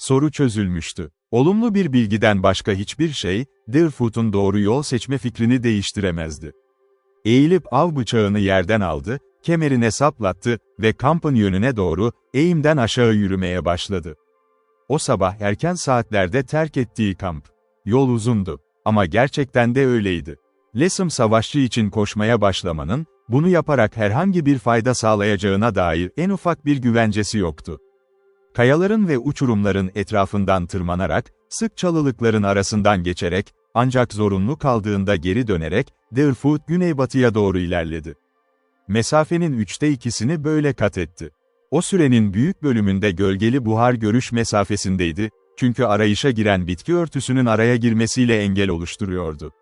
Soru çözülmüştü. Olumlu bir bilgiden başka hiçbir şey, Deerfoot'un doğru yol seçme fikrini değiştiremezdi. Eğilip av bıçağını yerden aldı, kemerine saplattı ve kampın yönüne doğru, eğimden aşağı yürümeye başladı. O sabah erken saatlerde terk ettiği kamp. Yol uzundu. Ama gerçekten de öyleydi. Lessem savaşçı için koşmaya başlamanın, bunu yaparak herhangi bir fayda sağlayacağına dair en ufak bir güvencesi yoktu. Kayaların ve uçurumların etrafından tırmanarak, sık çalılıkların arasından geçerek, ancak zorunlu kaldığında geri dönerek, Deerfoot güneybatıya doğru ilerledi. Mesafenin 2/3'ünü böyle kat etti. O sürenin büyük bölümünde gölgeli buhar görüş mesafesindeydi, çünkü arayışa giren bitki örtüsünün araya girmesiyle engel oluşturuyordu.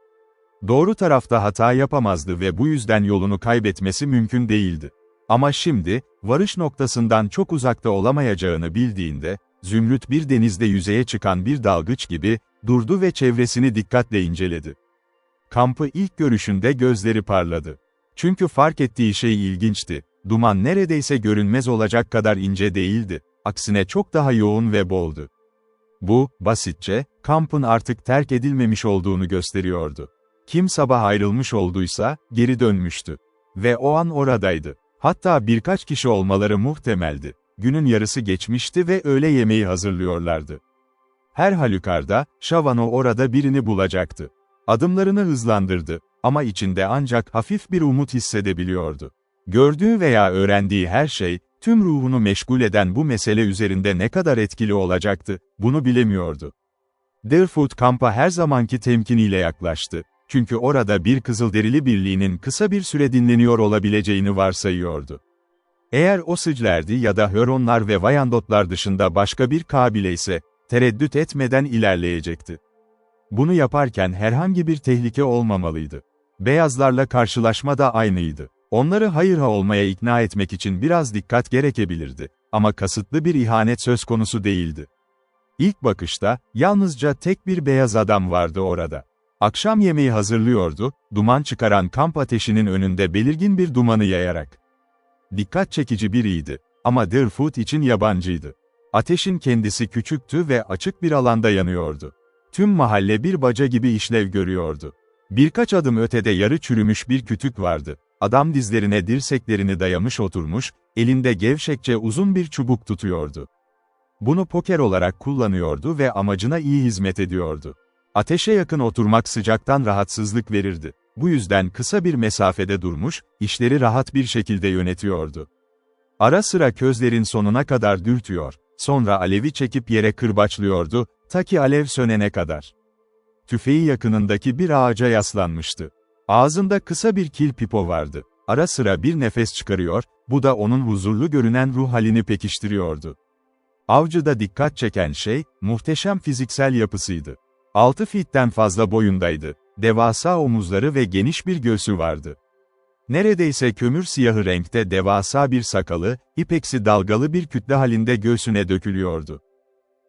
Doğru tarafta hata yapamazdı ve bu yüzden yolunu kaybetmesi mümkün değildi. Ama şimdi, varış noktasından çok uzakta olamayacağını bildiğinde, zümrüt bir denizde yüzeye çıkan bir dalgıç gibi, durdu ve çevresini dikkatle inceledi. Kampı ilk görüşünde gözleri parladı. Çünkü fark ettiği şey ilginçti. Duman neredeyse görünmez olacak kadar ince değildi, aksine çok daha yoğun ve boldu. Bu, basitçe, kampın artık terk edilmemiş olduğunu gösteriyordu. Kim sabah ayrılmış olduysa, geri dönmüştü. Ve o an oradaydı. Hatta birkaç kişi olmaları muhtemeldi. Günün yarısı geçmişti ve öğle yemeği hazırlıyorlardı. Her halükarda, Shavano orada birini bulacaktı. Adımlarını hızlandırdı, ama içinde ancak hafif bir umut hissedebiliyordu. Gördüğü veya öğrendiği her şey, tüm ruhunu meşgul eden bu mesele üzerinde ne kadar etkili olacaktı, bunu bilemiyordu. Deerfoot kampa her zamanki temkiniyle yaklaştı. Çünkü orada bir Kızılderili birliğinin kısa bir süre dinleniyor olabileceğini varsayıyordu. Eğer Osage ya da Huronlar ve Wyandotlar dışında başka bir kabile ise, tereddüt etmeden ilerleyecekti. Bunu yaparken herhangi bir tehlike olmamalıydı. Beyazlarla karşılaşma da aynıydı. Onları hayırha olmaya ikna etmek için biraz dikkat gerekebilirdi, ama kasıtlı bir ihanet söz konusu değildi. İlk bakışta, yalnızca tek bir beyaz adam vardı orada. Akşam yemeği hazırlıyordu, duman çıkaran kamp ateşinin önünde belirgin bir dumanı yayarak. Dikkat çekici biriydi, ama Deerfoot için yabancıydı. Ateşin kendisi küçüktü ve açık bir alanda yanıyordu. Tüm mahalle bir baca gibi işlev görüyordu. Birkaç adım ötede yarı çürümüş bir kütük vardı. Adam dizlerine dirseklerini dayamış oturmuş, elinde gevşekçe uzun bir çubuk tutuyordu. Bunu poker olarak kullanıyordu ve amacına iyi hizmet ediyordu. Ateşe yakın oturmak sıcaktan rahatsızlık verirdi. Bu yüzden kısa bir mesafede durmuş, işleri rahat bir şekilde yönetiyordu. Ara sıra közlerin sonuna kadar dürtüyor, sonra alevi çekip yere kırbaçlıyordu, ta ki alev sönene kadar. Tüfeği yakınındaki bir ağaca yaslanmıştı. Ağzında kısa bir kil pipo vardı. Ara sıra bir nefes çıkarıyor, bu da onun huzurlu görünen ruh halini pekiştiriyordu. Avcıda dikkat çeken şey, muhteşem fiziksel yapısıydı. 6 fitten fazla boyundaydı. Devasa omuzları ve geniş bir göğsü vardı. Neredeyse kömür siyahı renkte devasa bir sakalı, ipeksi dalgalı bir kütle halinde göğsüne dökülüyordu.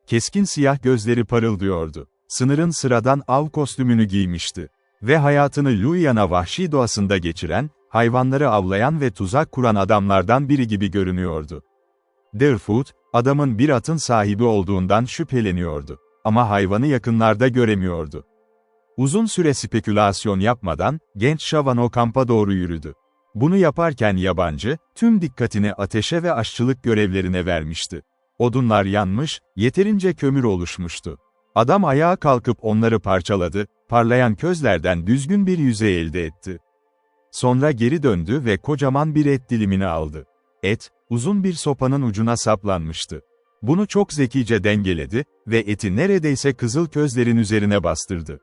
Keskin siyah gözleri parıldıyordu. Sınırın sıradan av kostümünü giymişti. Ve hayatını Louisiana vahşi doğasında geçiren, hayvanları avlayan ve tuzak kuran adamlardan biri gibi görünüyordu. Deerfoot, adamın bir atın sahibi olduğundan şüpheleniyordu. Ama hayvanı yakınlarda göremiyordu. Uzun süre spekülasyon yapmadan, genç Shavano kampa doğru yürüdü. Bunu yaparken yabancı, tüm dikkatini ateşe ve aşçılık görevlerine vermişti. Odunlar yanmış, yeterince kömür oluşmuştu. Adam ayağa kalkıp onları parçaladı, parlayan közlerden düzgün bir yüzey elde etti. Sonra geri döndü ve kocaman bir et dilimini aldı. Et, uzun bir sopanın ucuna saplanmıştı. Bunu çok zekice dengeledi ve eti neredeyse kızıl közlerin üzerine bastırdı.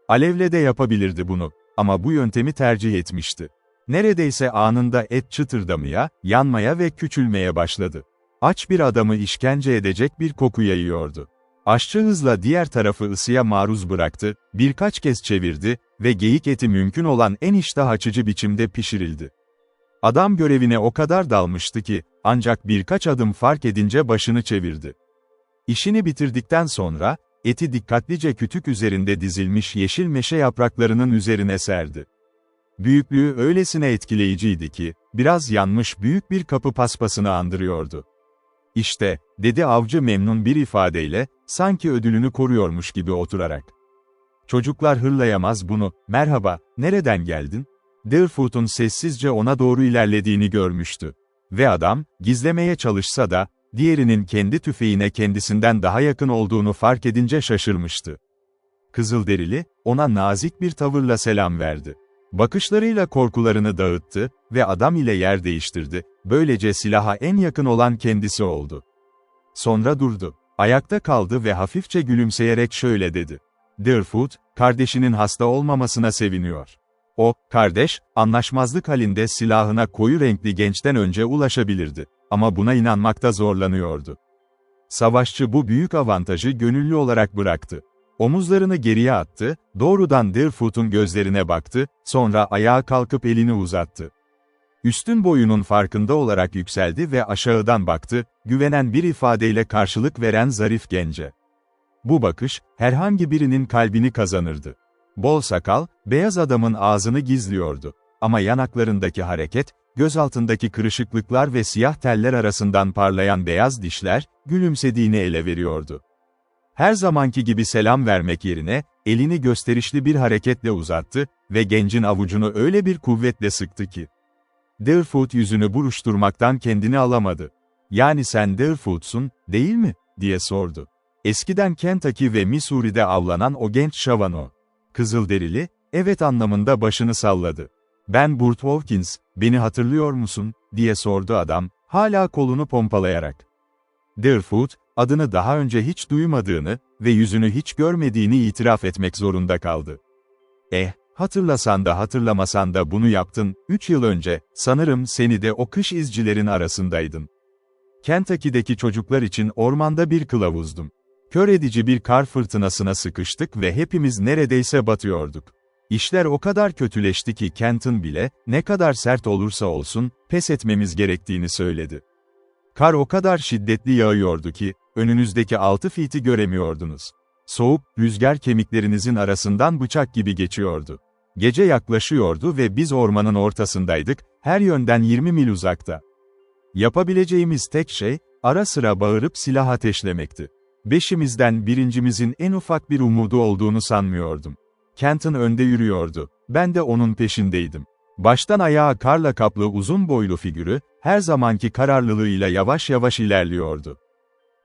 Alevle de yapabilirdi bunu, ama bu yöntemi tercih etmişti. Neredeyse anında et çıtırdamaya, yanmaya ve küçülmeye başladı. Aç bir adamı işkence edecek bir koku yayıyordu. Aşçı hızla diğer tarafı ısıya maruz bıraktı, birkaç kez çevirdi ve geyik eti mümkün olan en iştah açıcı biçimde pişirildi. Adam görevine o kadar dalmıştı ki, ancak birkaç adım fark edince başını çevirdi. İşini bitirdikten sonra, eti dikkatlice kütük üzerinde dizilmiş yeşil meşe yapraklarının üzerine serdi. Büyüklüğü öylesine etkileyiciydi ki, biraz yanmış büyük bir kapı paspasını andırıyordu. İşte, dedi avcı memnun bir ifadeyle, sanki ödülünü koruyormuş gibi oturarak. Çocuklar hırlayamaz bunu, merhaba, nereden geldin? Deerfoot'un sessizce ona doğru ilerlediğini görmüştü. Ve adam, gizlemeye çalışsa da, diğerinin kendi tüfeğine kendisinden daha yakın olduğunu fark edince şaşırmıştı. Kızılderili, ona nazik bir tavırla selam verdi. Bakışlarıyla korkularını dağıttı ve adam ile yer değiştirdi, böylece silaha en yakın olan kendisi oldu. Sonra durdu. Ayakta kaldı ve hafifçe gülümseyerek şöyle dedi. Deerfoot, kardeşinin hasta olmamasına seviniyor. O, kardeş, anlaşmazlık halinde silahına koyu renkli gençten önce ulaşabilirdi. Ama buna inanmakta zorlanıyordu. Savaşçı bu büyük avantajı gönüllü olarak bıraktı. Omuzlarını geriye attı, doğrudan Deerfoot'un gözlerine baktı, sonra ayağa kalkıp elini uzattı. Üstün boyunun farkında olarak yükseldi ve aşağıdan baktı, güvenen bir ifadeyle karşılık veren zarif gence. Bu bakış, herhangi birinin kalbini kazanırdı. Bol sakal, beyaz adamın ağzını gizliyordu. Ama yanaklarındaki hareket, göz altındaki kırışıklıklar ve siyah teller arasından parlayan beyaz dişler, gülümsediğini ele veriyordu. Her zamanki gibi selam vermek yerine, elini gösterişli bir hareketle uzattı ve gencin avucunu öyle bir kuvvetle sıktı ki. Deerfoot yüzünü buruşturmaktan kendini alamadı. "Yani sen Deerfoot'sun, değil mi?" diye sordu. Eskiden Kentucky ve Missouri'de avlanan o genç şavan o. Kızılderili, evet anlamında başını salladı. "Ben Burt Hawkins, beni hatırlıyor musun?" diye sordu adam, hala kolunu pompalayarak. Deerfoot, adını daha önce hiç duymadığını ve yüzünü hiç görmediğini itiraf etmek zorunda kaldı. Hatırlasan da hatırlamasan da bunu yaptın, 3 yıl önce, sanırım seni de o kış izcilerin arasındaydın. Kentucky'deki çocuklar için ormanda bir kılavuzdum. Kör edici bir kar fırtınasına sıkıştık ve hepimiz neredeyse batıyorduk. İşler o kadar kötüleşti ki Kenton bile, ne kadar sert olursa olsun, pes etmemiz gerektiğini söyledi. Kar o kadar şiddetli yağıyordu ki, önünüzdeki 6 feet'i göremiyordunuz. Soğuk, rüzgar kemiklerinizin arasından bıçak gibi geçiyordu. Gece yaklaşıyordu ve biz ormanın ortasındaydık, her yönden 20 mil uzakta. Yapabileceğimiz tek şey, ara sıra bağırıp silah ateşlemekti. Beşimizden birincimizin en ufak bir umudu olduğunu sanmıyordum. Kenton önde yürüyordu, ben de onun peşindeydim. Baştan ayağa karla kaplı uzun boylu figürü, her zamanki kararlılığıyla yavaş yavaş ilerliyordu.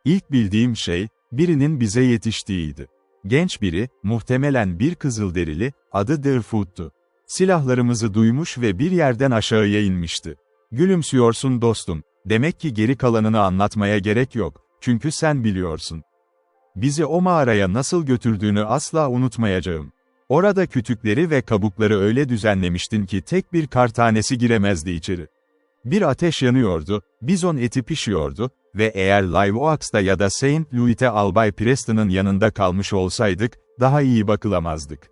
İlk bildiğim şey, birinin bize yetiştiğiydi. Genç biri, muhtemelen bir Kızılderili, adı Deerfoot'tu. Silahlarımızı duymuş ve bir yerden aşağıya inmişti. "Gülümsüyorsun dostum, demek ki geri kalanını anlatmaya gerek yok, çünkü sen biliyorsun. Bizi o mağaraya nasıl götürdüğünü asla unutmayacağım. Orada kütükleri ve kabukları öyle düzenlemiştin ki tek bir kar tanesi giremezdi içeri. Bir ateş yanıyordu, bizon eti pişiyordu ve eğer Live Oaks'ta ya da Saint Louis'te Albay Preston'ın yanında kalmış olsaydık, daha iyi bakılamazdık."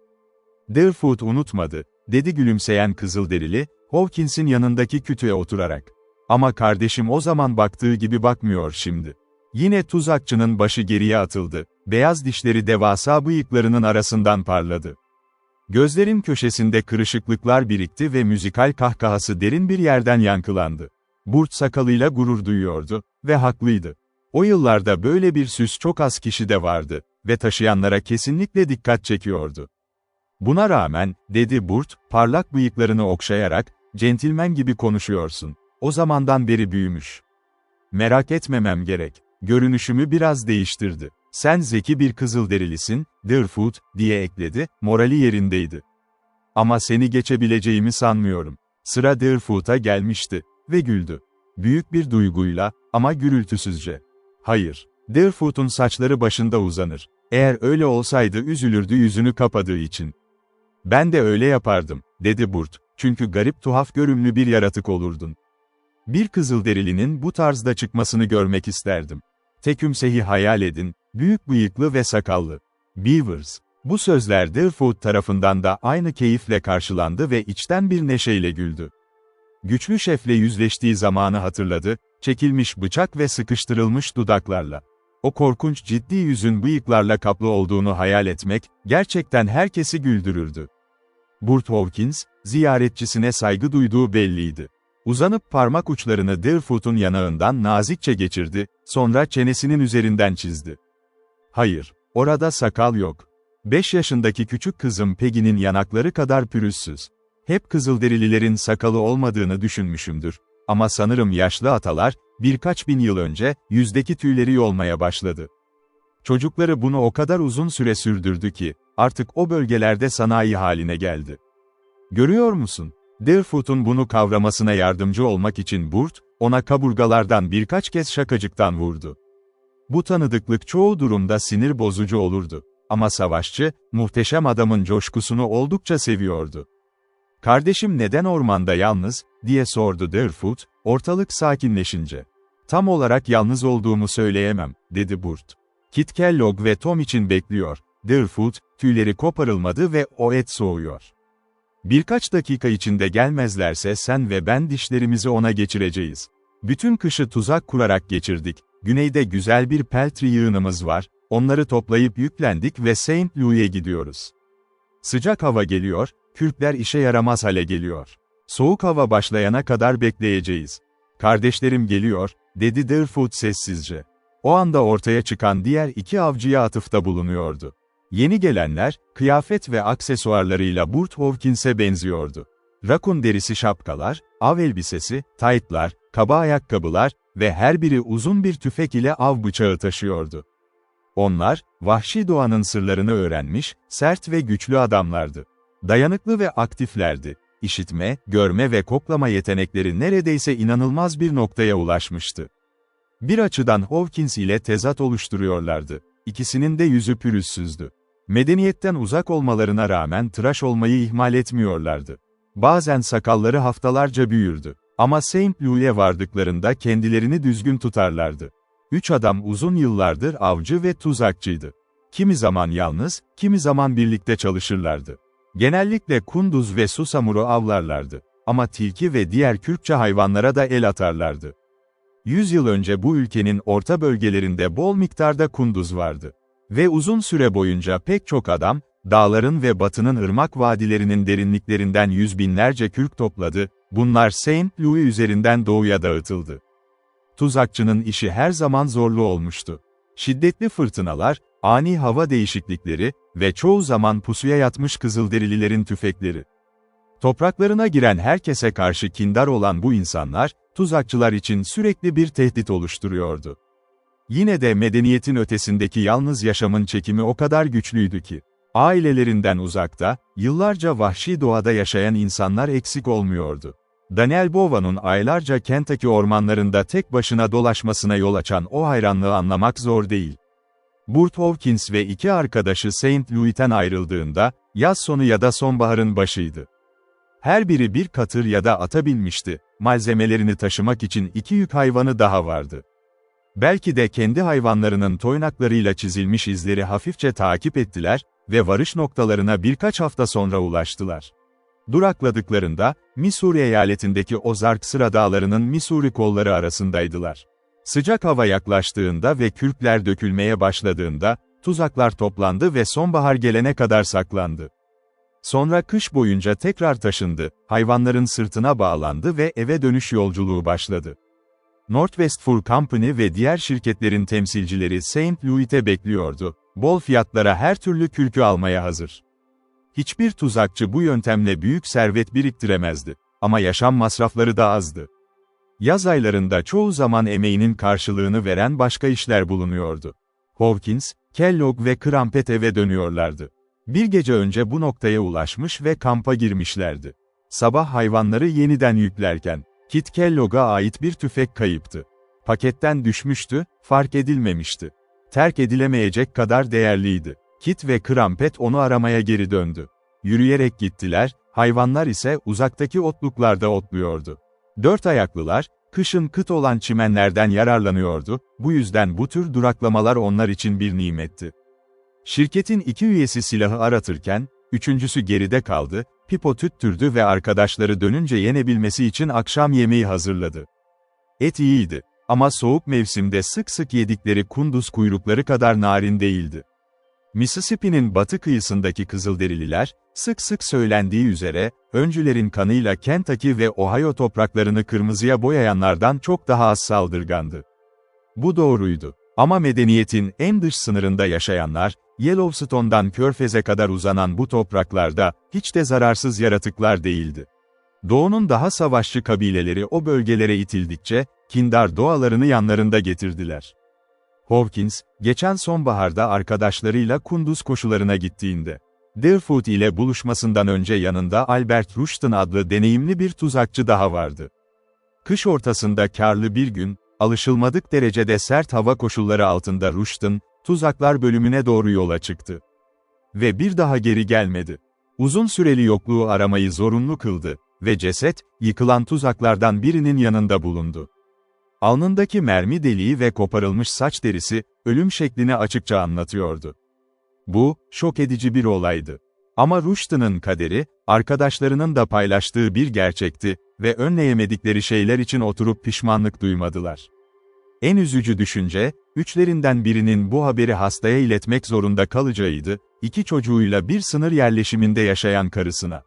Deerfoot unutmadı, dedi gülümseyen Kızılderili, Hawkins'in yanındaki kütüğe oturarak. "Ama kardeşim o zaman baktığı gibi bakmıyor şimdi." Yine tuzakçının başı geriye atıldı, beyaz dişleri devasa bıyıklarının arasından parladı. Gözlerin köşesinde kırışıklıklar birikti ve müzikal kahkahası derin bir yerden yankılandı. Burt sakalıyla gurur duyuyordu ve haklıydı. O yıllarda böyle bir süs çok az kişide vardı ve taşıyanlara kesinlikle dikkat çekiyordu. "Buna rağmen," dedi Burt, parlak bıyıklarını okşayarak, "centilmen gibi konuşuyorsun. O zamandan beri büyümüş. Merak etmemem gerek. Görünüşümü biraz değiştirdi. Sen zeki bir Kızılderilisin, Deerfoot," diye ekledi, morali yerindeydi. "Ama seni geçebileceğimi sanmıyorum." Sıra Deerfoot'a gelmişti ve güldü. Büyük bir duyguyla, ama gürültüsüzce. "Hayır." Deerfoot'un saçları başında uzanır. "Eğer öyle olsaydı üzülürdü yüzünü kapadığı için." "Ben de öyle yapardım," dedi Burt, "çünkü garip tuhaf görünümlü bir yaratık olurdun. Bir Kızılderilinin bu tarzda çıkmasını görmek isterdim. Tekümsehi hayal edin, büyük bıyıklı ve sakallı. Beavers." Bu sözler Deerfoot tarafından da aynı keyifle karşılandı ve içten bir neşeyle güldü. Güçlü şefle yüzleştiği zamanı hatırladı, çekilmiş bıçak ve sıkıştırılmış dudaklarla. O korkunç ciddi yüzün bıyıklarla kaplı olduğunu hayal etmek, gerçekten herkesi güldürürdü. Burt Hawkins, ziyaretçisine saygı duyduğu belliydi. Uzanıp parmak uçlarını Deerfoot'un yanağından nazikçe geçirdi, sonra çenesinin üzerinden çizdi. Hayır, orada sakal yok. 5 yaşındaki küçük kızım Peggy'nin yanakları kadar pürüzsüz. Hep Kızılderililerin sakalı olmadığını düşünmüşümdür. Ama sanırım yaşlı atalar, birkaç bin yıl önce, yüzdeki tüyleri yolmaya başladı. Çocukları bunu o kadar uzun süre sürdürdü ki, artık o bölgelerde sanayi haline geldi. Görüyor musun? Deerfoot'un bunu kavramasına yardımcı olmak için Burt, ona kaburgalardan birkaç kez şakacıktan vurdu. Bu tanıdıklık çoğu durumda sinir bozucu olurdu. Ama savaşçı, muhteşem adamın coşkusunu oldukça seviyordu. "Kardeşim neden ormanda yalnız?" diye sordu Deerfoot, ortalık sakinleşince. "Tam olarak yalnız olduğumu söyleyemem," dedi Burt. "Kit Kellogg ve Tom için bekliyor." Deerfoot, tüyleri koparılmadı ve "O et soğuyor. Birkaç dakika içinde gelmezlerse sen ve ben dişlerimizi ona geçireceğiz. Bütün kışı tuzak kurarak geçirdik. Güneyde güzel bir peltri yığınımız var. Onları toplayıp yüklendik ve Saint Louis'e gidiyoruz. Sıcak hava geliyor, kürkler işe yaramaz hale geliyor. Soğuk hava başlayana kadar bekleyeceğiz. Kardeşlerim geliyor," dedi Deerfoot sessizce. O anda ortaya çıkan diğer iki avcıya atıfta bulunuyordu. Yeni gelenler, kıyafet ve aksesuarlarıyla Burt Hawkins'e benziyordu. Rakun derisi şapkalar, av elbisesi, taytlar, kaba ayakkabılar ve her biri uzun bir tüfek ile av bıçağı taşıyordu. Onlar, vahşi doğanın sırlarını öğrenmiş, sert ve güçlü adamlardı. Dayanıklı ve aktiflerdi. İşitme, görme ve koklama yetenekleri neredeyse inanılmaz bir noktaya ulaşmıştı. Bir açıdan Hawkins ile tezat oluşturuyorlardı. İkisinin de yüzü pürüzsüzdü. Medeniyetten uzak olmalarına rağmen tıraş olmayı ihmal etmiyorlardı. Bazen sakalları haftalarca büyürdü. Ama Saint Louis'e vardıklarında kendilerini düzgün tutarlardı. 3 adam uzun yıllardır avcı ve tuzakçıydı. Kimi zaman yalnız, kimi zaman birlikte çalışırlardı. Genellikle kunduz ve susamuru avlarlardı. Ama tilki ve diğer kürkçe hayvanlara da el atarlardı. 100 yıl önce bu ülkenin orta bölgelerinde bol miktarda kunduz vardı. Ve uzun süre boyunca pek çok adam, dağların ve batının ırmak vadilerinin derinliklerinden yüz binlerce kürk topladı, bunlar Saint Louis üzerinden doğuya dağıtıldı. Tuzakçının işi her zaman zorlu olmuştu. Şiddetli fırtınalar, ani hava değişiklikleri ve çoğu zaman pusuya yatmış Kızılderililerin tüfekleri. Topraklarına giren herkese karşı kindar olan bu insanlar, tuzakçılar için sürekli bir tehdit oluşturuyordu. Yine de medeniyetin ötesindeki yalnız yaşamın çekimi o kadar güçlüydü ki, ailelerinden uzakta, yıllarca vahşi doğada yaşayan insanlar eksik olmuyordu. Daniel Bowan'un aylarca Kentucky ormanlarında tek başına dolaşmasına yol açan o hayranlığı anlamak zor değil. Burt Hawkins ve iki arkadaşı Saint Louis'ten ayrıldığında, yaz sonu ya da sonbaharın başıydı. Her biri bir katır ya da ata binmişti, malzemelerini taşımak için 2 yük hayvanı daha vardı. Belki de kendi hayvanlarının toynaklarıyla çizilmiş izleri hafifçe takip ettiler ve varış noktalarına birkaç hafta sonra ulaştılar. Durakladıklarında, Missouri eyaletindeki Ozark Sıra Dağları'nın Missouri kolları arasındaydılar. Sıcak hava yaklaştığında ve kürkler dökülmeye başladığında, tuzaklar toplandı ve sonbahar gelene kadar saklandı. Sonra kış boyunca tekrar taşındı, hayvanların sırtına bağlandı ve eve dönüş yolculuğu başladı. Northwest Fur Company ve diğer şirketlerin temsilcileri Saint Louis'te bekliyordu, bol fiyatlara her türlü kürkü almaya hazır. Hiçbir tuzakçı bu yöntemle büyük servet biriktiremezdi. Ama yaşam masrafları da azdı. Yaz aylarında çoğu zaman emeğinin karşılığını veren başka işler bulunuyordu. Hawkins, Kellogg ve Crumpet eve dönüyorlardı. Bir gece önce bu noktaya ulaşmış ve kampa girmişlerdi. Sabah hayvanları yeniden yüklerken, Kit Kellogg'a ait bir tüfek kayıptı. Paketten düşmüştü, fark edilmemişti. Terk edilemeyecek kadar değerliydi. Kit ve Crumpet onu aramaya geri döndü. Yürüyerek gittiler, hayvanlar ise uzaktaki otluklarda otluyordu. 4 ayaklılar, kışın kıt olan çimenlerden yararlanıyordu, bu yüzden bu tür duraklamalar onlar için bir nimetti. Şirketin 2 üyesi silahı aratırken, üçüncüsü geride kaldı, pipo tüttürdü ve arkadaşları dönünce yenebilmesi için akşam yemeği hazırladı. Et iyiydi, ama soğuk mevsimde sık sık yedikleri kunduz kuyrukları kadar narin değildi. Mississippi'nin batı kıyısındaki Kızılderililer, Sık sık söylendiği üzere, öncülerin kanıyla Kentucky ve Ohio topraklarını kırmızıya boyayanlardan çok daha az saldırgandı. Bu doğruydu. Ama medeniyetin en dış sınırında yaşayanlar, Yellowstone'dan Körfez'e kadar uzanan bu topraklarda, hiç de zararsız yaratıklar değildi. Doğu'nun daha savaşçı kabileleri o bölgelere itildikçe, kindar doğalarını yanlarında getirdiler. Hawkins, geçen sonbaharda arkadaşlarıyla Kunduz koşularına gittiğinde, Deerfoot ile buluşmasından önce yanında Albert Rushton adlı deneyimli bir tuzakçı daha vardı. Kış ortasında karlı bir gün, alışılmadık derecede sert hava koşulları altında Rushton, tuzaklar bölümüne doğru yola çıktı. Ve bir daha geri gelmedi. Uzun süreli yokluğu aramayı zorunlu kıldı ve ceset, yıkılan tuzaklardan birinin yanında bulundu. Alnındaki mermi deliği ve koparılmış saç derisi, ölüm şeklini açıkça anlatıyordu. Bu, şok edici bir olaydı. Ama Rushton'un kaderi, arkadaşlarının da paylaştığı bir gerçekti ve önleyemedikleri şeyler için oturup pişmanlık duymadılar. En üzücü düşünce, üçlerinden birinin bu haberi hastaya iletmek zorunda kalacağıydı, 2 çocuğuyla bir sınır yerleşiminde yaşayan karısına.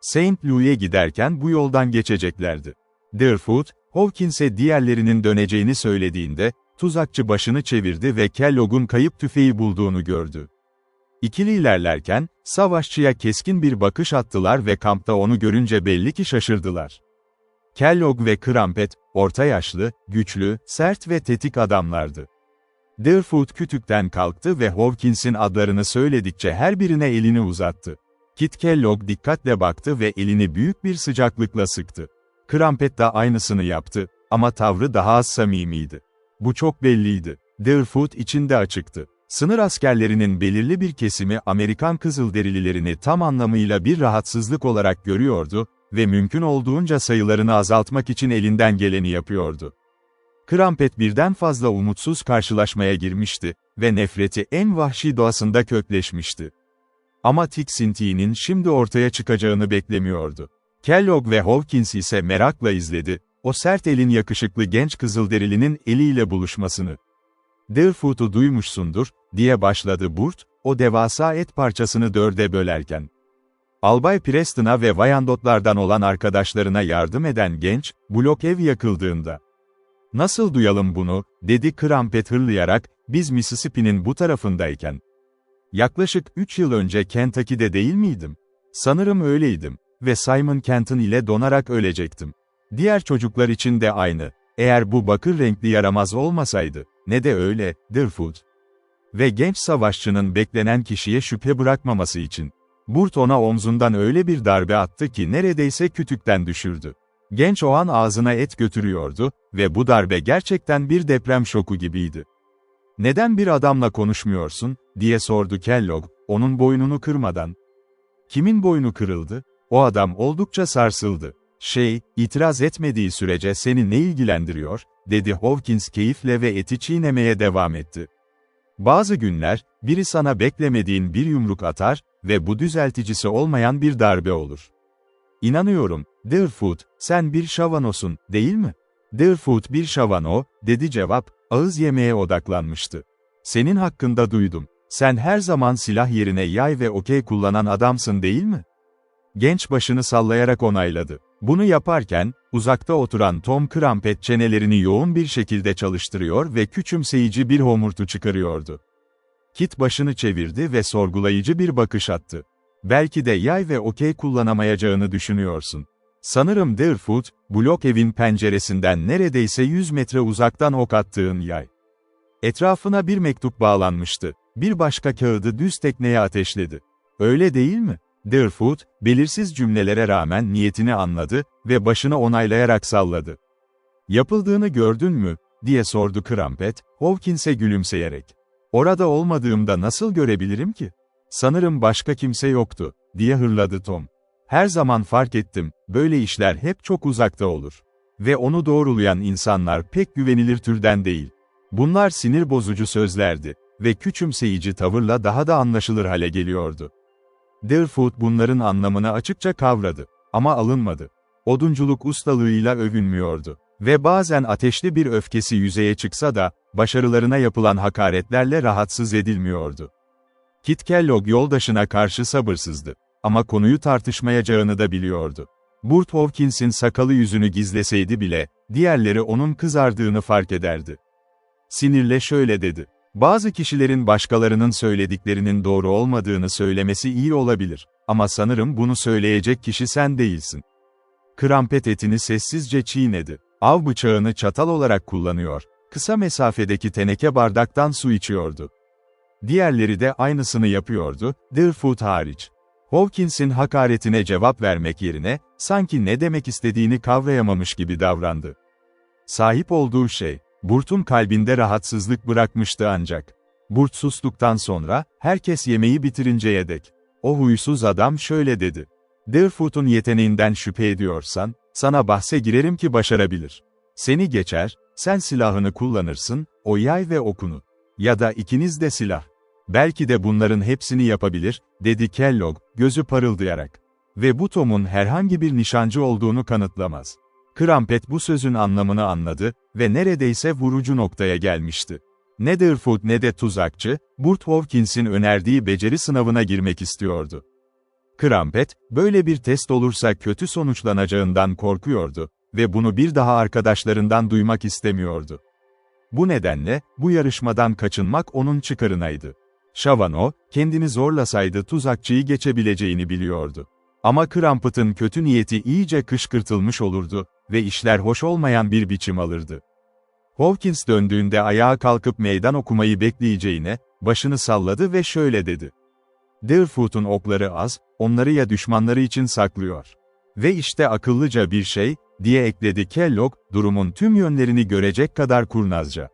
St. Louis'e giderken bu yoldan geçeceklerdi. Deerfoot, Hawkins'e diğerlerinin döneceğini söylediğinde, tuzakçı başını çevirdi ve Kellogg'un kayıp tüfeği bulduğunu gördü. İkili ilerlerken, savaşçıya keskin bir bakış attılar ve kampta onu görünce belli ki şaşırdılar. Kellogg ve Crumpet, orta yaşlı, güçlü, sert ve tetik adamlardı. Deerfoot kütükten kalktı ve Hawkins'in adlarını söyledikçe her birine elini uzattı. Kit Kellogg dikkatle baktı ve elini büyük bir sıcaklıkla sıktı. Crumpet de aynısını yaptı, ama tavrı daha az samimiydi. Bu çok belliydi. Deerfoot içinde açıktı. Sınır askerlerinin belirli bir kesimi Amerikan Kızılderililerini tam anlamıyla bir rahatsızlık olarak görüyordu ve mümkün olduğunca sayılarını azaltmak için elinden geleni yapıyordu. Crumpet birden fazla umutsuz karşılaşmaya girmişti ve nefreti en vahşi doğasında kökleşmişti. Ama tiksintiğinin şimdi ortaya çıkacağını beklemiyordu. Kellogg ve Hawkins ise merakla izledi, o sert elin yakışıklı genç Kızılderilinin eliyle buluşmasını. "Deerfoot'u duymuşsundur," diye başladı Burt, o devasa et parçasını 4'e bölerken. Albay Preston'a ve Wyandotlardan olan arkadaşlarına yardım eden genç, blok ev yakıldığında. "Nasıl duyalım bunu?" dedi Crumpet hırlayarak, "biz Mississippi'nin bu tarafındayken. Yaklaşık 3 yıl önce Kentucky'de değil miydim? Sanırım öyleydim ve Simon Kenton ile donarak ölecektim. Diğer çocuklar için de aynı. Eğer bu bakır renkli yaramaz olmasaydı, ne de öyle, Deerfoot." Ve genç savaşçının beklenen kişiye şüphe bırakmaması için. Burt ona omzundan öyle bir darbe attı ki neredeyse kütükten düşürdü. Genç o an ağzına et götürüyordu ve bu darbe gerçekten bir deprem şoku gibiydi. "Neden bir adamla konuşmuyorsun?" diye sordu Kellogg, onun boynunu kırmadan. "Kimin boynu kırıldı?" O adam oldukça sarsıldı. "İtiraz etmediği sürece seni ne ilgilendiriyor?" dedi Hawkins keyifle ve eti çiğnemeye devam etti. "Bazı günler, biri sana beklemediğin bir yumruk atar ve bu düzelticisi olmayan bir darbe olur. İnanıyorum, Deerfoot, sen bir şavanosun, değil mi?" "Deerfoot bir şavano," dedi cevap, ağız yemeğe odaklanmıştı. "Senin hakkında duydum. Sen her zaman silah yerine yay ve okey kullanan adamsın, değil mi?" Genç başını sallayarak onayladı. Bunu yaparken, uzakta oturan Tom Crumpet çenelerini yoğun bir şekilde çalıştırıyor ve küçümseyici bir homurtu çıkarıyordu. Kit başını çevirdi ve sorgulayıcı bir bakış attı. "Belki de yay ve okey kullanamayacağını düşünüyorsun. Sanırım Deerfoot, blok evin penceresinden neredeyse 100 metre uzaktan ok attığın yay." Etrafına bir mektup bağlanmıştı. Bir başka kağıdı düz tekneye ateşledi. "Öyle değil mi?" Deerfoot, belirsiz cümlelere rağmen niyetini anladı ve başını onaylayarak salladı. "Yapıldığını gördün mü?" diye sordu Crumpet, Hawkins'e gülümseyerek. "Orada olmadığımda nasıl görebilirim ki?" "Sanırım başka kimse yoktu," diye hırladı Tom. "Her zaman fark ettim, böyle işler hep çok uzakta olur. Ve onu doğrulayan insanlar pek güvenilir türden değil. Bunlar sinir bozucu sözlerdi ve küçümseyici tavırla daha da anlaşılır hale geliyordu." Deerfoot bunların anlamını açıkça kavradı. Ama alınmadı. Odunculuk ustalığıyla övünmüyordu. Ve bazen ateşli bir öfkesi yüzeye çıksa da, başarılarına yapılan hakaretlerle rahatsız edilmiyordu. Kit Kellogg yoldaşına karşı sabırsızdı. ama konuyu tartışmayacağını da biliyordu. Burt Hawkins'in sakalı yüzünü gizleseydi bile, diğerleri onun kızardığını fark ederdi. Sinirle şöyle dedi: "Bazı kişilerin başkalarının söylediklerinin doğru olmadığını söylemesi iyi olabilir. Ama sanırım bunu söyleyecek kişi sen değilsin." Krampet etini sessizce çiğnedi. Av bıçağını çatal olarak kullanıyor, kısa mesafedeki teneke bardaktan su içiyordu. Diğerleri de aynısını yapıyordu, Deerfoot hariç. Hawkins'in hakaretine cevap vermek yerine, sanki ne demek istediğini kavrayamamış gibi davrandı. Sahip olduğu şey, Burt'un kalbinde rahatsızlık bırakmıştı ancak. Burt sustuktan sonra, herkes yemeği bitirinceye dek. O huysuz adam şöyle dedi: "Deerfoot'un yeteneğinden şüphe ediyorsan, sana bahse girerim ki başarabilir. Seni geçer, sen silahını kullanırsın, o yay ve okunu. Ya da ikiniz de silah. Belki de bunların hepsini yapabilir," dedi Kellogg, gözü parıldayarak. Ve bu Tom'un herhangi bir nişancı olduğunu kanıtlamaz. Krampet bu sözün anlamını anladı ve neredeyse vurucu noktaya gelmişti. Ne Deerfoot ne de tuzakçı, Burt Hawkins'in önerdiği beceri sınavına girmek istiyordu. Krampet, böyle bir test olursa kötü sonuçlanacağından korkuyordu ve bunu bir daha arkadaşlarından duymak istemiyordu. Bu nedenle, bu yarışmadan kaçınmak onun çıkarınaydı. Shavano, kendini zorlasaydı tuzakçıyı geçebileceğini biliyordu. Ama Krampet'in kötü niyeti iyice kışkırtılmış olurdu ve işler hoş olmayan bir biçim alırdı. Hawkins döndüğünde ayağa kalkıp meydan okumayı bekleyeceğine, başını salladı ve şöyle dedi: "Deerfoot'un okları az, onları ya düşmanları için saklıyor. Ve işte akıllıca bir şey," diye ekledi Kellogg, durumun tüm yönlerini görecek kadar kurnazca.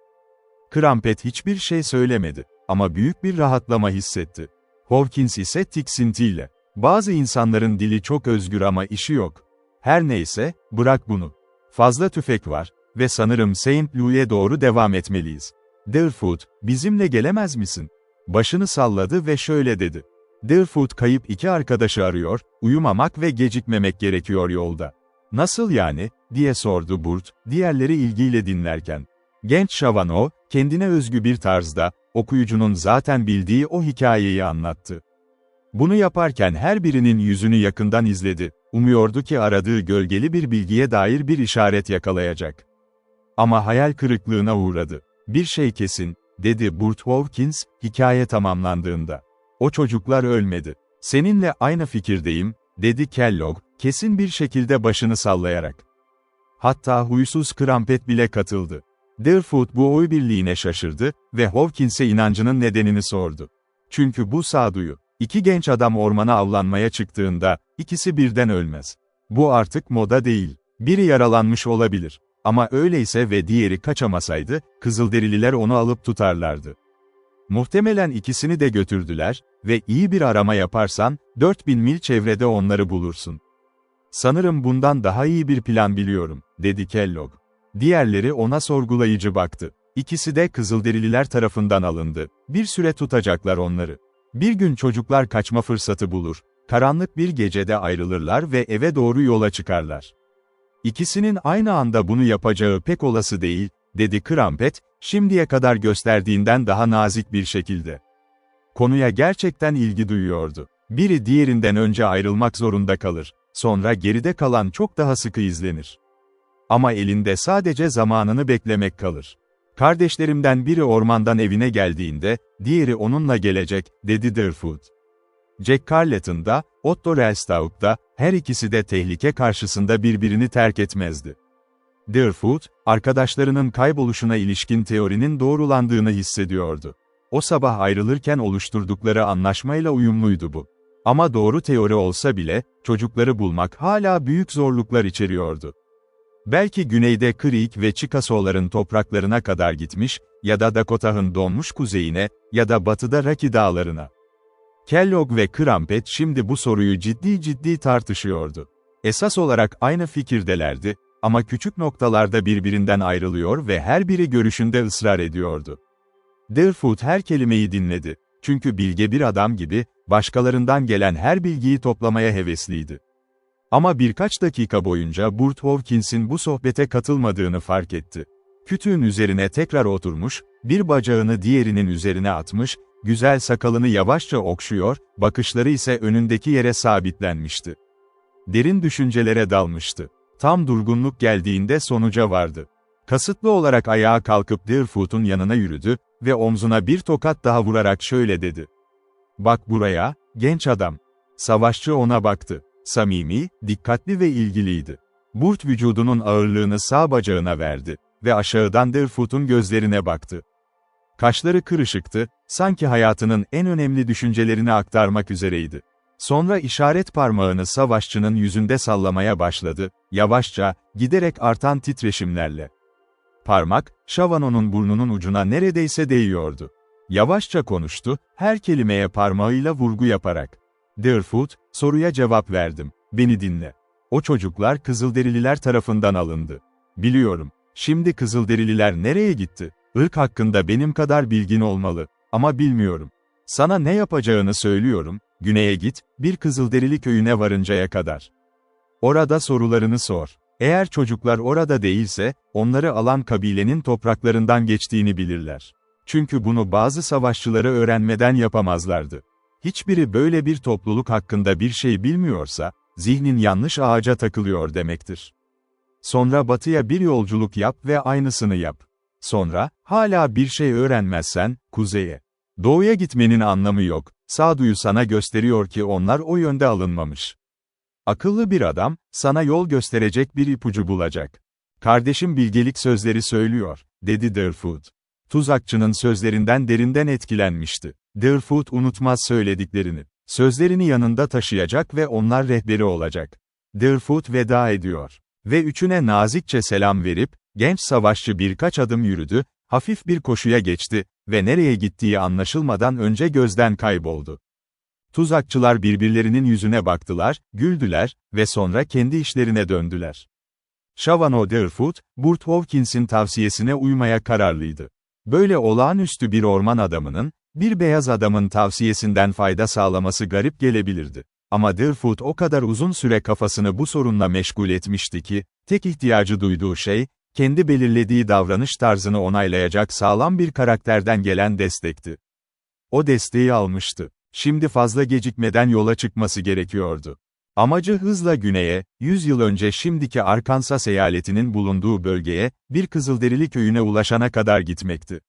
Krampet hiçbir şey söylemedi ama büyük bir rahatlama hissetti. Hawkins ise tiksintiyle: "Bazı insanların dili çok özgür ama işi yok. Her neyse, bırak bunu. Fazla tüfek var ve sanırım Saint Louis'e doğru devam etmeliyiz. Deerfoot, bizimle gelemez misin?" Başını salladı ve şöyle dedi: "Deerfoot kayıp iki arkadaşı arıyor, uyumamak ve gecikmemek gerekiyor yolda." "Nasıl yani?" diye sordu Burt, diğerleri ilgiyle dinlerken. Genç Shavano, kendine özgü bir tarzda, okuyucunun zaten bildiği o hikayeyi anlattı. Bunu yaparken her birinin yüzünü yakından izledi, umuyordu ki aradığı gölgeli bir bilgiye dair bir işaret yakalayacak. Ama hayal kırıklığına uğradı. "Bir şey kesin," dedi Burt Hawkins, hikaye tamamlandığında. "O çocuklar ölmedi." "Seninle aynı fikirdeyim," dedi Kellogg, kesin bir şekilde başını sallayarak. Hatta huysuz Krampet bile katıldı. Deerfoot bu oy birliğine şaşırdı ve Hawkins'e inancının nedenini sordu. "Çünkü bu sağduyu. İki genç adam ormana avlanmaya çıktığında, ikisi birden ölmez. Bu artık moda değil. Biri yaralanmış olabilir. Ama öyleyse ve diğeri kaçamasaydı, Kızılderililer onu alıp tutarlardı. Muhtemelen ikisini de götürdüler ve iyi bir arama yaparsan, 4000 mil çevrede onları bulursun." "Sanırım bundan daha iyi bir plan biliyorum," dedi Kellogg. Diğerleri ona sorgulayıcı baktı. İkisi de Kızılderililer tarafından alındı. Bir süre tutacaklar onları. Bir gün çocuklar kaçma fırsatı bulur. Karanlık bir gecede ayrılırlar ve eve doğru yola çıkarlar. "İkisinin aynı anda bunu yapacağı pek olası değil," dedi Krampet, şimdiye kadar gösterdiğinden daha nazik bir şekilde. Konuya gerçekten ilgi duyuyordu. Biri diğerinden önce ayrılmak zorunda kalır. Sonra geride kalan çok daha sıkı izlenir. Ama elinde sadece zamanını beklemek kalır. "Kardeşlerimden biri ormandan evine geldiğinde, diğeri onunla gelecek," dedi Deerfoot. Jack Carleton da, Otto Rellstab da, her ikisi de tehlike karşısında birbirini terk etmezdi. Deerfoot, arkadaşlarının kayboluşuna ilişkin teorinin doğrulandığını hissediyordu. O sabah ayrılırken oluşturdukları anlaşmayla uyumluydu bu. Ama doğru teori olsa bile, çocukları bulmak hala büyük zorluklar içeriyordu. Belki güneyde Creek ve Chickasaو'ların topraklarına kadar gitmiş, ya da Dakota'nın donmuş kuzeyine, ya da batıda Rocky Dağlarına. Kellogg ve Krampet şimdi bu soruyu ciddi tartışıyordu. Esas olarak aynı fikirdelerdi, ama küçük noktalarda birbirinden ayrılıyor ve her biri görüşünde ısrar ediyordu. Deerfoot her kelimeyi dinledi, çünkü bilge bir adam gibi, başkalarından gelen her bilgiyi toplamaya hevesliydi. Ama birkaç dakika boyunca Burt Hawkins'in bu sohbete katılmadığını fark etti. Kütüğün üzerine tekrar oturmuş, bir bacağını diğerinin üzerine atmış, güzel sakalını yavaşça okşuyor, bakışları ise önündeki yere sabitlenmişti. Derin düşüncelere dalmıştı. Tam durgunluk geldiğinde sonuca vardı. Kasıtlı olarak ayağa kalkıp Deerfoot'un yanına yürüdü ve omzuna bir tokat daha vurarak şöyle dedi. "Bak buraya, genç adam." Savaşçı ona baktı. Samimi, dikkatli ve ilgiliydi. Burt vücudunun ağırlığını sağ bacağına verdi ve aşağıdan Deerfoot'un gözlerine baktı. Kaşları kırışıktı, sanki hayatının en önemli düşüncelerini aktarmak üzereydi. Sonra işaret parmağını savaşçının yüzünde sallamaya başladı, yavaşça, giderek artan titreşimlerle. Parmak, Shavano'nun burnunun ucuna neredeyse değiyordu. Yavaşça konuştu, her kelimeye parmağıyla vurgu yaparak. "Deerfoot, soruya cevap verdim, beni dinle. O çocuklar Kızılderililer tarafından alındı. Biliyorum, şimdi Kızılderililer nereye gitti? Irk hakkında benim kadar bilgin olmalı, ama bilmiyorum. Sana ne yapacağını söylüyorum, güneye git, bir Kızılderili köyüne varıncaya kadar. Orada sorularını sor. Eğer çocuklar orada değilse, onları alan kabilenin topraklarından geçtiğini bilirler. Çünkü bunu bazı savaşçıları öğrenmeden yapamazlardı. Hiçbiri böyle bir topluluk hakkında bir şey bilmiyorsa, zihnin yanlış ağaca takılıyor demektir. Sonra batıya bir yolculuk yap ve aynısını yap. Sonra, hala bir şey öğrenmezsen, kuzeye. Doğuya gitmenin anlamı yok, sağduyu sana gösteriyor ki onlar o yönde alınmamış. Akıllı bir adam, sana yol gösterecek bir ipucu bulacak. Kardeşim bilgelik sözleri söylüyor, dedi Deerfoot. Tuzakçının sözlerinden derinden etkilenmişti. Deerfoot unutmaz söylediklerini. Sözlerini yanında taşıyacak ve onlar rehberi olacak. Deerfoot veda ediyor. Ve üçüne nazikçe selam verip, genç savaşçı birkaç adım yürüdü, hafif bir koşuya geçti ve nereye gittiği anlaşılmadan önce gözden kayboldu. Tuzakçılar birbirlerinin yüzüne baktılar, güldüler ve sonra kendi işlerine döndüler. Shavano Deerfoot, Burt Hawkins'in tavsiyesine uymaya kararlıydı. Böyle olağanüstü bir orman adamının, bir beyaz adamın tavsiyesinden fayda sağlaması garip gelebilirdi. Ama Deerfoot o kadar uzun süre kafasını bu sorunla meşgul etmişti ki, tek ihtiyacı duyduğu şey, kendi belirlediği davranış tarzını onaylayacak sağlam bir karakterden gelen destekti. O desteği almıştı. Şimdi fazla gecikmeden yola çıkması gerekiyordu. Amacı hızla güneye, 100 yıl önce şimdiki Arkansas eyaletinin bulunduğu bölgeye, bir Kızılderili köyüne ulaşana kadar gitmekti.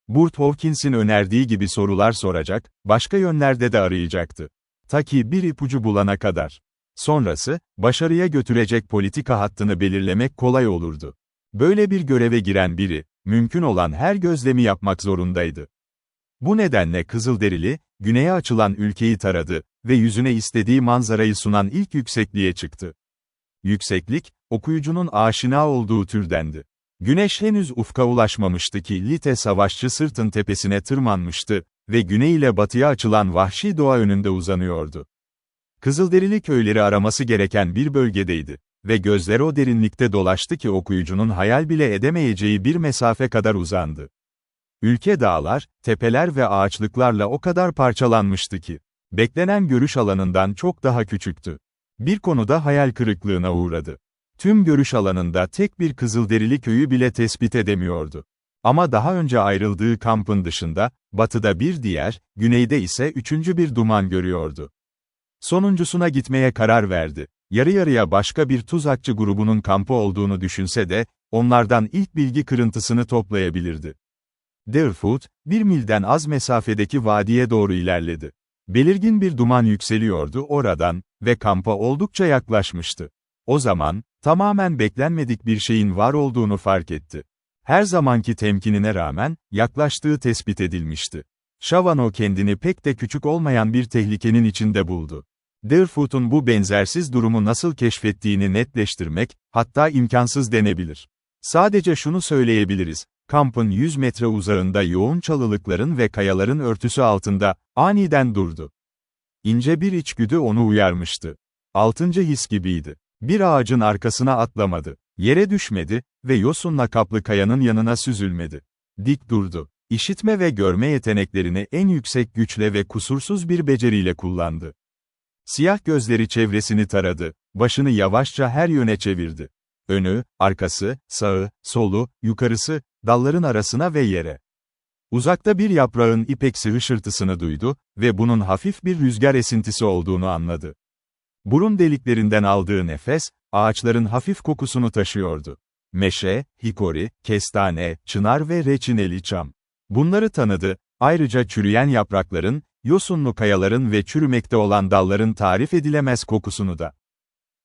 Burt Hawkins'in önerdiği gibi sorular soracak, başka yönlerde de arayacaktı. Ta ki bir ipucu bulana kadar. Sonrası, başarıya götürecek politika hattını belirlemek kolay olurdu. Böyle bir göreve giren biri, mümkün olan her gözlemi yapmak zorundaydı. Bu nedenle Kızılderili, güneye açılan ülkeyi taradı ve yüzüne istediği manzarayı sunan ilk yüksekliğe çıktı. Yükseklik, okuyucunun aşina olduğu türdendi. Güneş henüz ufka ulaşmamıştı ki Lite savaşçı sırtın tepesine tırmanmıştı ve güney ile batıya açılan vahşi doğa önünde uzanıyordu. Kızılderili köyleri araması gereken bir bölgedeydi ve gözler o derinlikte dolaştı ki okuyucunun hayal bile edemeyeceği bir mesafe kadar uzandı. Ülke dağlar, tepeler ve ağaçlıklarla o kadar parçalanmıştı ki, beklenen görüş alanından çok daha küçüktü. Bir konuda hayal kırıklığına uğradı. Tüm görüş alanında tek bir Kızılderili köyü bile tespit edemiyordu. Ama daha önce ayrıldığı kampın dışında, batıda bir diğer, güneyde ise üçüncü bir duman görüyordu. Sonuncusuna gitmeye karar verdi. Yarı yarıya başka bir tuzakçı grubunun kampı olduğunu düşünse de, onlardan ilk bilgi kırıntısını toplayabilirdi. Deerfoot, 1 milden az mesafedeki vadiye doğru ilerledi. Belirgin bir duman yükseliyordu oradan ve kampa oldukça yaklaşmıştı. O zaman, tamamen beklenmedik bir şeyin var olduğunu fark etti. Her zamanki temkinine rağmen, yaklaştığı tespit edilmişti. Shavano kendini pek de küçük olmayan bir tehlikenin içinde buldu. Deerfoot'un bu benzersiz durumu nasıl keşfettiğini netleştirmek, hatta imkansız denebilir. Sadece şunu söyleyebiliriz. Kampın 100 metre uzağında yoğun çalılıkların ve kayaların örtüsü altında, aniden durdu. İnce bir içgüdü onu uyarmıştı. 6. his gibiydi. Bir ağacın arkasına atlamadı. Yere düşmedi ve yosunla kaplı kayanın yanına süzülmedi. Dik durdu. İşitme ve görme yeteneklerini en yüksek güçle ve kusursuz bir beceriyle kullandı. Siyah gözleri çevresini taradı, başını yavaşça her yöne çevirdi. Önü, arkası, sağı, solu, yukarısı, dalların arasına ve yere. Uzakta bir yaprağın ipeksi hışırtısını duydu ve bunun hafif bir rüzgar esintisi olduğunu anladı. Burun deliklerinden aldığı nefes, ağaçların hafif kokusunu taşıyordu. Meşe, hikori, kestane, çınar ve reçineli çam. Bunları tanıdı, ayrıca çürüyen yaprakların, yosunlu kayaların ve çürümekte olan dalların tarif edilemez kokusunu da.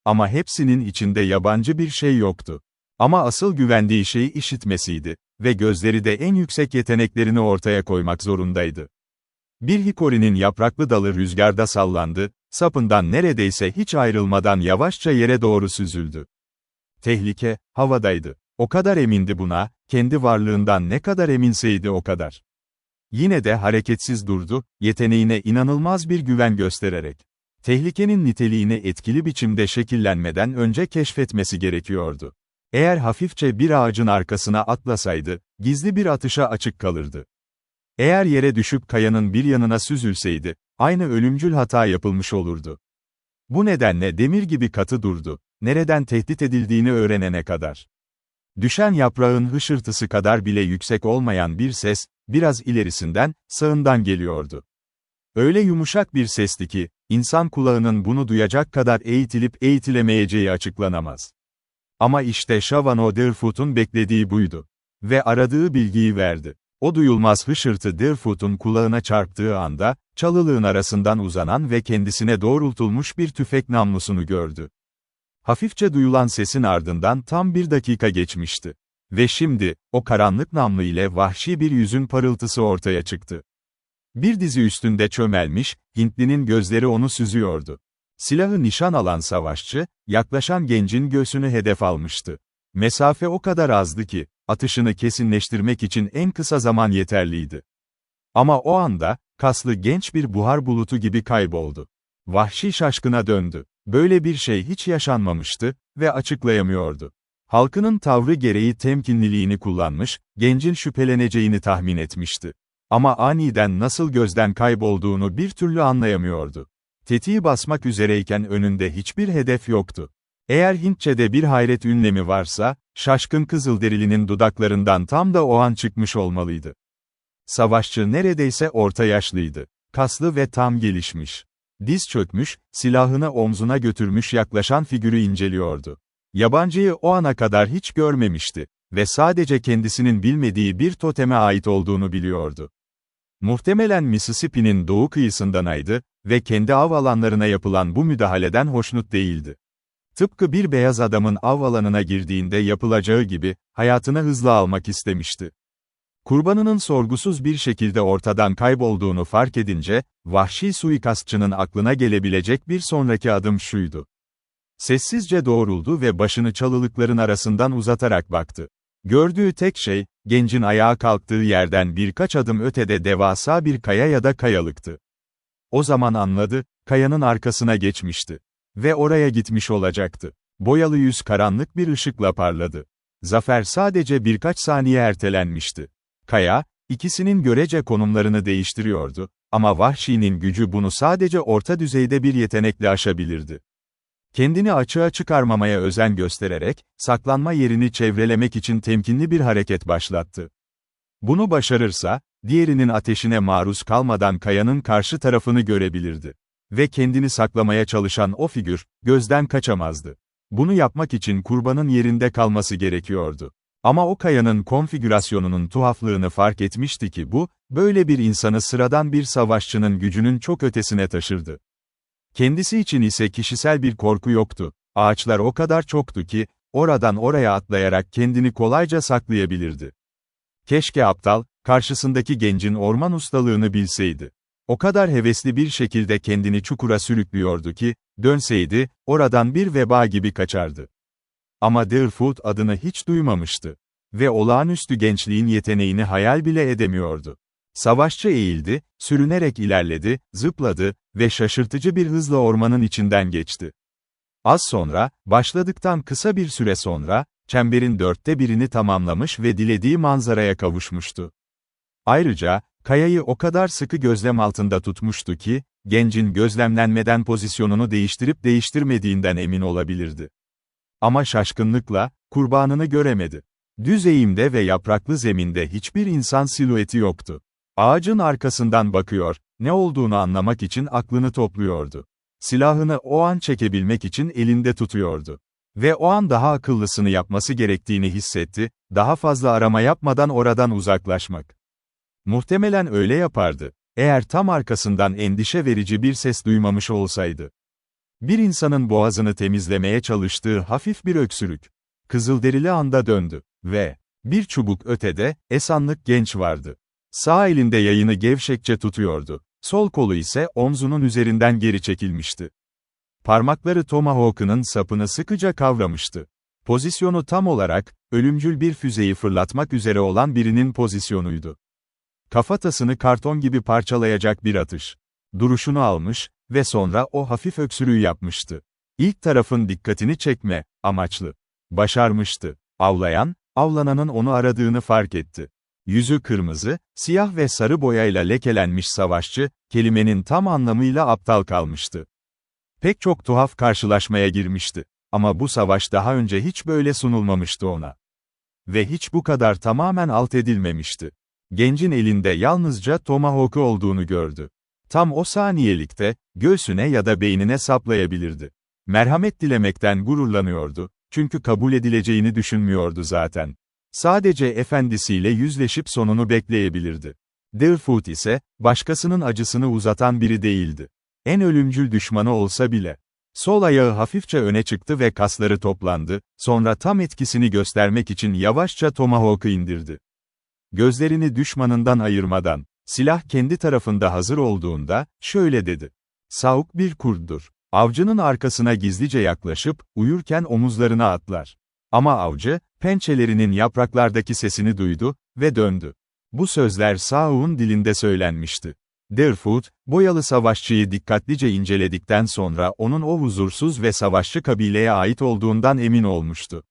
Ama hepsinin içinde yabancı bir şey yoktu. Ama asıl güvendiği şey işitmesiydi ve gözleri de en yüksek yeteneklerini ortaya koymak zorundaydı. Bir hikorinin yapraklı dalı rüzgarda sallandı, sapından neredeyse hiç ayrılmadan yavaşça yere doğru süzüldü. Tehlike, havadaydı. O kadar emindi buna, kendi varlığından ne kadar eminseydi o kadar. Yine de hareketsiz durdu, yeteneğine inanılmaz bir güven göstererek. Tehlikenin niteliğini etkili biçimde şekillenmeden önce keşfetmesi gerekiyordu. Eğer hafifçe bir ağacın arkasına atlasaydı, gizli bir atışa açık kalırdı. Eğer yere düşüp kayanın bir yanına süzülseydi, aynı ölümcül hata yapılmış olurdu. Bu nedenle demir gibi katı durdu, nereden tehdit edildiğini öğrenene kadar. Düşen yaprağın hışırtısı kadar bile yüksek olmayan bir ses, biraz ilerisinden, sağından geliyordu. Öyle yumuşak bir sesti ki, insan kulağının bunu duyacak kadar eğitilip eğitilemeyeceği açıklanamaz. Ama işte Shavano Deerfoot'un beklediği buydu. Ve aradığı bilgiyi verdi. O duyulmaz hışırtı Deerfoot'un kulağına çarptığı anda, çalılığın arasından uzanan ve kendisine doğrultulmuş bir tüfek namlusunu gördü. Hafifçe duyulan sesin ardından tam 1 dakika geçmişti. Ve şimdi, o karanlık namlu ile vahşi bir yüzün parıltısı ortaya çıktı. Bir dizi üstünde çömelmiş, Hintlinin gözleri onu süzüyordu. Silahı nişan alan savaşçı, yaklaşan gencin göğsünü hedef almıştı. Mesafe o kadar azdı ki, atışını kesinleştirmek için en kısa zaman yeterliydi. Ama o anda, kaslı genç bir buhar bulutu gibi kayboldu. Vahşi şaşkına döndü. Böyle bir şey hiç yaşanmamıştı ve açıklayamıyordu. Halkının tavrı gereği temkinliliğini kullanmış, gencin şüpheleneceğini tahmin etmişti. Ama aniden nasıl gözden kaybolduğunu bir türlü anlayamıyordu. Tetiği basmak üzereyken önünde hiçbir hedef yoktu. Eğer Hintçe'de bir hayret ünlemi varsa, şaşkın Kızılderili'nin dudaklarından tam da o an çıkmış olmalıydı. Savaşçı neredeyse orta yaşlıydı. Kaslı ve tam gelişmiş. Diz çökmüş, silahını omzuna götürmüş yaklaşan figürü inceliyordu. Yabancıyı o ana kadar hiç görmemişti ve sadece kendisinin bilmediği bir toteme ait olduğunu biliyordu. Muhtemelen Mississippi'nin doğu kıyısındanaydı ve kendi av alanlarına yapılan bu müdahaleden hoşnut değildi. Tıpkı bir beyaz adamın av alanına girdiğinde yapılacağı gibi, hayatını hızlı almak istemişti. Kurbanının sorgusuz bir şekilde ortadan kaybolduğunu fark edince, vahşi suikastçının aklına gelebilecek bir sonraki adım şuydu. Sessizce doğruldu ve başını çalılıkların arasından uzatarak baktı. Gördüğü tek şey, gencin ayağa kalktığı yerden birkaç adım ötede devasa bir kaya ya da kayalıktı. O zaman anladı, kayanın arkasına geçmişti. Ve oraya gitmiş olacaktı. Boyalı yüz karanlık bir ışıkla parladı. Zafer sadece birkaç saniye ertelenmişti. Kaya, ikisinin görece konumlarını değiştiriyordu, ama vahşinin gücü bunu sadece orta düzeyde bir yetenekle aşabilirdi. Kendini açığa çıkarmamaya özen göstererek, saklanma yerini çevrelemek için temkinli bir hareket başlattı. Bunu başarırsa, diğerinin ateşine maruz kalmadan kayanın karşı tarafını görebilirdi. Ve kendini saklamaya çalışan o figür, gözden kaçamazdı. Bunu yapmak için kurbanın yerinde kalması gerekiyordu. Ama o kayanın konfigürasyonunun tuhaflığını fark etmişti ki bu, böyle bir insanı sıradan bir savaşçının gücünün çok ötesine taşırdı. Kendisi için ise kişisel bir korku yoktu. Ağaçlar o kadar çoktu ki, oradan oraya atlayarak kendini kolayca saklayabilirdi. Keşke aptal, karşısındaki gencin orman ustalığını bilseydi. O kadar hevesli bir şekilde kendini çukura sürüklüyordu ki, dönseydi, oradan bir veba gibi kaçardı. Ama Deerfoot adını hiç duymamıştı. Ve olağanüstü gençliğin yeteneğini hayal bile edemiyordu. Savaşçı eğildi, sürünerek ilerledi, zıpladı ve şaşırtıcı bir hızla ormanın içinden geçti. Az sonra, başladıktan kısa bir süre sonra, çemberin 1/4'ini tamamlamış ve dilediği manzaraya kavuşmuştu. Ayrıca, kayayı o kadar sıkı gözlem altında tutmuştu ki, gencin gözlemlenmeden pozisyonunu değiştirip değiştirmediğinden emin olabilirdi. Ama şaşkınlıkla, kurbanını göremedi. Düz eğimde ve yapraklı zeminde hiçbir insan silüeti yoktu. Ağacın arkasından bakıyor, ne olduğunu anlamak için aklını topluyordu. Silahını o an çekebilmek için elinde tutuyordu. Ve o an daha akıllısını yapması gerektiğini hissetti, daha fazla arama yapmadan oradan uzaklaşmak. Muhtemelen öyle yapardı, eğer tam arkasından endişe verici bir ses duymamış olsaydı. Bir insanın boğazını temizlemeye çalıştığı hafif bir öksürük. Kızılderili anda döndü ve bir çubuk ötede esanlık genç vardı. Sağ elinde yayını gevşekçe tutuyordu. Sol kolu ise omzunun üzerinden geri çekilmişti. Parmakları tomahawk'ının sapını sıkıca kavramıştı. Pozisyonu tam olarak, ölümcül bir füzeyi fırlatmak üzere olan birinin pozisyonuydu. Kafatasını karton gibi parçalayacak bir atış. Duruşunu almış ve sonra o hafif öksürüğü yapmıştı. İlk tarafın dikkatini çekme, amaçlı. Başarmıştı. Avlayan, avlananın onu aradığını fark etti. Yüzü kırmızı, siyah ve sarı boyayla lekelenmiş savaşçı, kelimenin tam anlamıyla aptal kalmıştı. Pek çok tuhaf karşılaşmaya girmişti. Ama bu savaş daha önce hiç böyle sunulmamıştı ona. Ve hiç bu kadar tamamen alt edilmemişti. Gencin elinde yalnızca tomahawk'u olduğunu gördü. Tam o saniyelikte, göğsüne ya da beynine saplayabilirdi. Merhamet dilemekten gururlanıyordu, çünkü kabul edileceğini düşünmüyordu zaten. Sadece efendisiyle yüzleşip sonunu bekleyebilirdi. Deerfoot ise, başkasının acısını uzatan biri değildi. En ölümcül düşmanı olsa bile. Sol ayağı hafifçe öne çıktı ve kasları toplandı, sonra tam etkisini göstermek için yavaşça tomahawk'ı indirdi. Gözlerini düşmanından ayırmadan, silah kendi tarafında hazır olduğunda, şöyle dedi. Sauk bir kurttur. Avcının arkasına gizlice yaklaşıp, uyurken omuzlarına atlar. Ama avcı, pençelerinin yapraklardaki sesini duydu ve döndü. Bu sözler Sauk'un dilinde söylenmişti. Deerfoot, boyalı savaşçıyı dikkatlice inceledikten sonra onun o huzursuz ve savaşçı kabileye ait olduğundan emin olmuştu.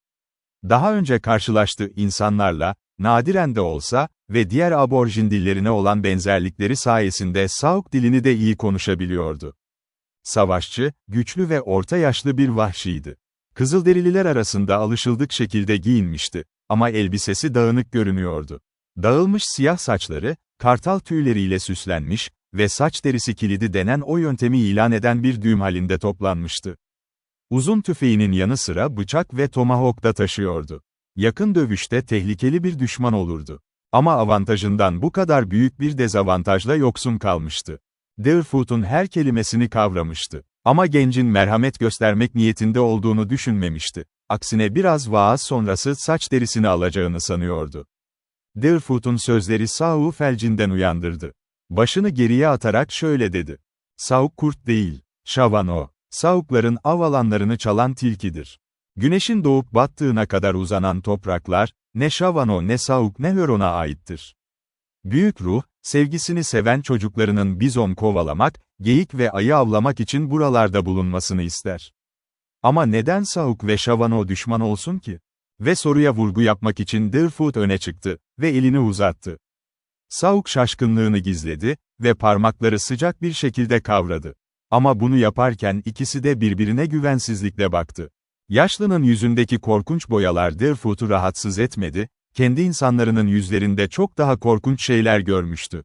Daha önce karşılaştığı insanlarla, nadiren de olsa ve diğer aborjin dillerine olan benzerlikleri sayesinde Sauk dilini de iyi konuşabiliyordu. Savaşçı, güçlü ve orta yaşlı bir vahşiydi. Kızılderililer arasında alışıldık şekilde giyinmişti, ama elbisesi dağınık görünüyordu. Dağılmış siyah saçları, kartal tüyleriyle süslenmiş ve saç derisi kilidi denen o yöntemi ilan eden bir düğüm halinde toplanmıştı. Uzun tüfeğinin yanı sıra bıçak ve tomahawk da taşıyordu. Yakın dövüşte tehlikeli bir düşman olurdu. Ama avantajından bu kadar büyük bir dezavantajla yoksun kalmıştı. Deerfoot'un her kelimesini kavramıştı. Ama gencin merhamet göstermek niyetinde olduğunu düşünmemişti. Aksine biraz vaaz sonrası saç derisini alacağını sanıyordu. Deerfoot'un sözleri Sauk'u felcinden uyandırdı. Başını geriye atarak şöyle dedi. Sauk kurt değil, şavan o. Saukların av alanlarını çalan tilkidir. Güneşin doğup battığına kadar uzanan topraklar, ne Şavano ne Sauk ne Huron'a aittir. Büyük ruh, sevgisini seven çocuklarının bizon kovalamak, geyik ve ayı avlamak için buralarda bulunmasını ister. Ama neden Sauk ve Şavano düşman olsun ki? Ve soruya vurgu yapmak için Deerfoot öne çıktı ve elini uzattı. Sauk şaşkınlığını gizledi ve parmakları sıcak bir şekilde kavradı. Ama bunu yaparken ikisi de birbirine güvensizlikle baktı. Yaşlının yüzündeki korkunç boyalar Deerfoot'u rahatsız etmedi, kendi insanlarının yüzlerinde çok daha korkunç şeyler görmüştü.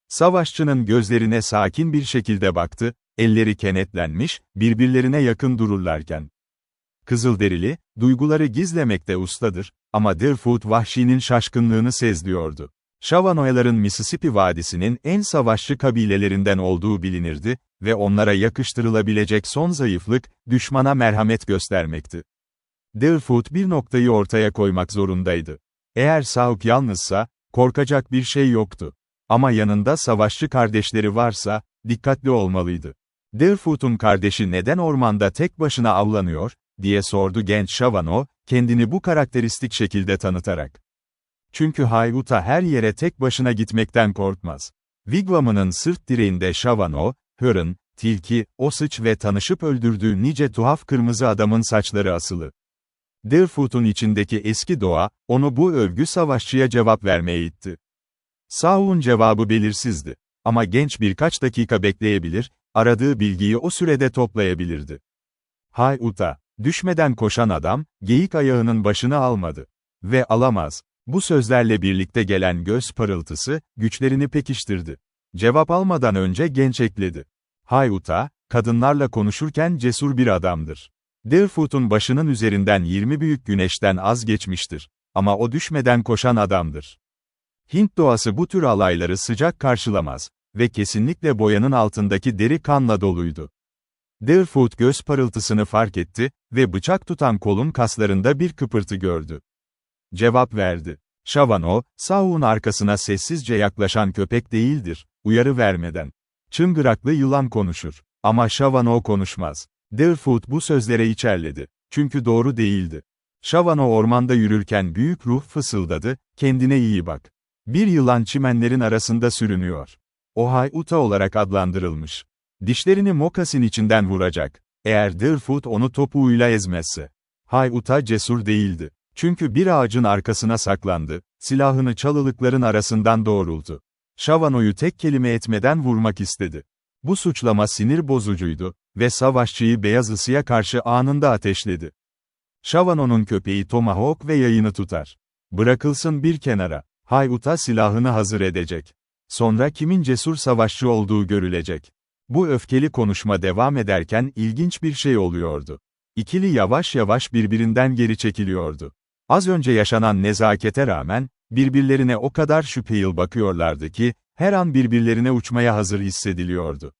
Savaşçının gözlerine sakin bir şekilde baktı, elleri kenetlenmiş, birbirlerine yakın dururlarken. Kızılderili, duyguları gizlemekte ustadır, ama Deerfoot vahşinin şaşkınlığını sezliyordu. Şavanoyaların Mississippi Vadisi'nin en savaşçı kabilelerinden olduğu bilinirdi ve onlara yakıştırılabilecek son zayıflık, düşmana merhamet göstermekti. Deerfoot bir noktayı ortaya koymak zorundaydı. Eğer Sauk yalnızsa, korkacak bir şey yoktu. Ama yanında savaşçı kardeşleri varsa, dikkatli olmalıydı. Deerfoot'un kardeşi neden ormanda tek başına avlanıyor, diye sordu genç Şavano, kendini bu karakteristik şekilde tanıtarak. Çünkü Hayuta her yere tek başına gitmekten korkmaz. Wigwam'ının sırt direğinde Şavano, Huron, tilki, Osage ve tanışıp öldürdüğü nice tuhaf kırmızı adamın saçları asılı. Deerfoot'un içindeki eski doğa, onu bu övgü savaşçıya cevap vermeye itti. Sauk'un cevabı belirsizdi. Ama genç birkaç dakika bekleyebilir, aradığı bilgiyi o sürede toplayabilirdi. Hayuta, düşmeden koşan adam, geyik ayağının başını almadı. Ve alamaz. Bu sözlerle birlikte gelen göz parıltısı, güçlerini pekiştirdi. Cevap almadan önce genç ekledi. Hay Uta, kadınlarla konuşurken cesur bir adamdır. Deerfoot'un başının üzerinden 20 büyük güneşten az geçmiştir. Ama o düşmeden koşan adamdır. Hint doğası bu tür alayları sıcak karşılamaz. Ve kesinlikle boyanın altındaki deri kanla doluydu. Deerfoot göz parıltısını fark etti ve bıçak tutan kolun kaslarında bir kıpırtı gördü. Cevap verdi. Shavano, Sau'un arkasına sessizce yaklaşan köpek değildir, uyarı vermeden. Çıngıraklı yılan konuşur. Ama Shavano konuşmaz. Deerfoot bu sözlere içerledi. Çünkü doğru değildi. Shavano ormanda yürürken büyük ruh fısıldadı, kendine iyi bak. Bir yılan çimenlerin arasında sürünüyor. O Hay Uta olarak adlandırılmış. Dişlerini mokasin içinden vuracak. Eğer Deerfoot onu topuğuyla ezmezse. Hay Uta cesur değildi. Çünkü bir ağacın arkasına saklandı, silahını çalılıkların arasından doğrultu. Shavano'yu tek kelime etmeden vurmak istedi. Bu suçlama sinir bozucuydu ve savaşçıyı beyaz ısıya karşı anında ateşledi. Shavano'nun köpeği tomahawk ve yayını tutar. Bırakılsın bir kenara. Hay Uta silahını hazır edecek. Sonra kimin cesur savaşçı olduğu görülecek. Bu öfkeli konuşma devam ederken ilginç bir şey oluyordu. İkili yavaş yavaş birbirinden geri çekiliyordu. Az önce yaşanan nezakete rağmen, birbirlerine o kadar şüpheli bakıyorlardı ki, her an birbirlerine uçmaya hazır hissediliyordu.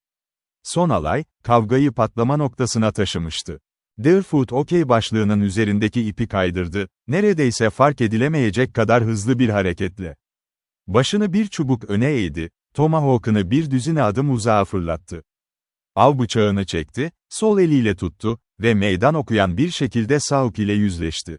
Son alay, kavgayı patlama noktasına taşımıştı. Deerfoot okey başlığının üzerindeki ipi kaydırdı, neredeyse fark edilemeyecek kadar hızlı bir hareketle. Başını bir çubuk öne eğdi, tomahawk'ını bir düzine adım uzağa fırlattı. Av bıçağını çekti, sol eliyle tuttu ve meydan okuyan bir şekilde Sauk ile yüzleşti.